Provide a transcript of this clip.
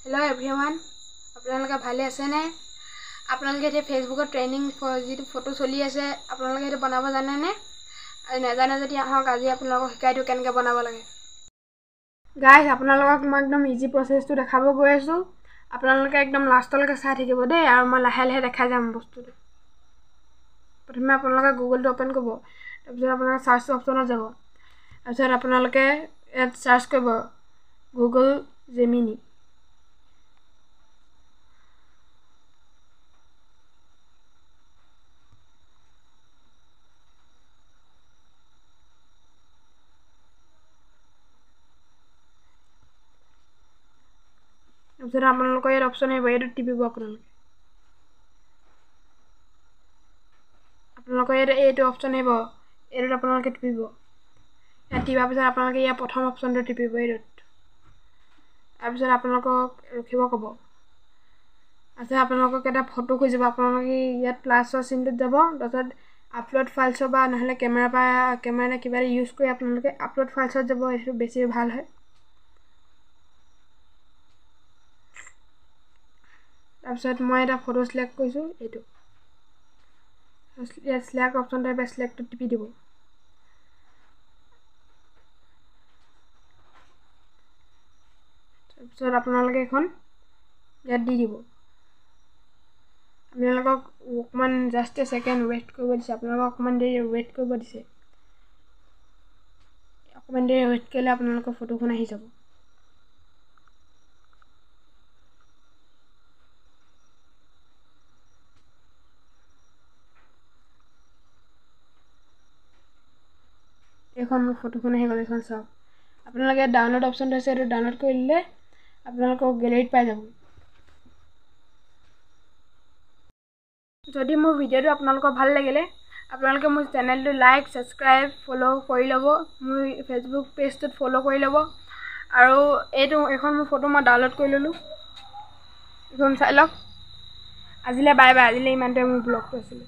Hello everyone, আপোনালোকে ভালে আছে নে? আপোনালোকে এতিয়া ফেসবুকত ট্ৰেন্ডিং যিটো ফটো চলি আছে আপোনালোকে এটা বনাব জানে নে? আৰু নাজানে যদি আহক আজি আপোনালোকক শিকাই দিও কেনেকৈ বনাব লাগে। গাইস আপোনালোকক মই একদম ইজি প্ৰসেসটো দেখাব গৈ আছো। আপোনালোকে একদম লাষ্টলৈকে চাই থাকিব দেই আৰু মই লাহে লাহে দেখাই যাম বস্তুটো। প্ৰথমে আপোনালোকে গুগলটো ওপেন কৰিব। তাৰপিছত আপোনালোকে সাৰ্চ অপচনত যাব। তাৰপিছত আপোনালোকে ইয়াত সাৰ্চ কৰিব গুগল জেমিনি। তাৰপিছত আপোনালোকৰ ইয়াত অপচন আহিব, এইটো টিপিব আপোনালোকৰ ইয়াত এইটো অপচন আহিব, এইটোত আপোনালোকে টিপিব। ইয়াত টিপাৰ পিছত আপোনালোকে ইয়াৰ প্ৰথম অপচনটো টিপিব এইটোত। তাৰপিছত আপোনালোকক ৰখিব ক'ব। তাৰপিছত আপোনালোকক এটা ফটো খুজিব। আপোনালোকে ইয়াত প্লাছৰ চিনটোত যাব। তাৰপিছত আপলোড ফাইলছৰ বা নহ'লে কেমেৰা কিবা ইউজ কৰি আপোনালোকে আপলোড ফাইলছত যাব, এইটো বেছি ভাল হয়। তাৰপিছত মই এটা ফটো সিলেক্ট কৰিছোঁ, এইটো ইয়াত সিলেক্ট অপচন টাইপ সিলেক্টত টিপি দিব। তাৰপিছত আপোনালোকে এখন ইয়াত দি দিব। আপোনালোকক অকণমান জাষ্ট এ ছেকেণ্ড ৱেইট কৰিব দিছে। আপোনালোকক অকণমান দেৰি ৱেইট কৰিব দিছে। অকণমান দেৰি ৱেইট কৰিলে আপোনালোকৰ ফটোখন আহি যাব। এইখন ফটোখন আহি গ'ল, এইখন চাওক। আপোনালোকে ডাউনলোড অপচনটো আছে, এইটো ডাউনলোড কৰি দিলে আপোনালোকক গেলেৰীত পাই যাব। যদি মোৰ ভিডিঅ'টো আপোনালোকৰ ভাল লাগিলে আপোনালোকে মোৰ চেনেলটো লাইক ছাবস্ক্ৰাইব ফ'ল' কৰি ল'ব। মোৰ ফেচবুক পেজটোত ফ'ল' কৰি ল'ব। আৰু এইখন মোৰ ফটো মই ডাউনলোড কৰি ল'লোঁ, এইখন চাই লওক। আজিলৈ বাই বাই। আজিলৈ ইমানটোৱে মোৰ ব্লগটো আছিলে।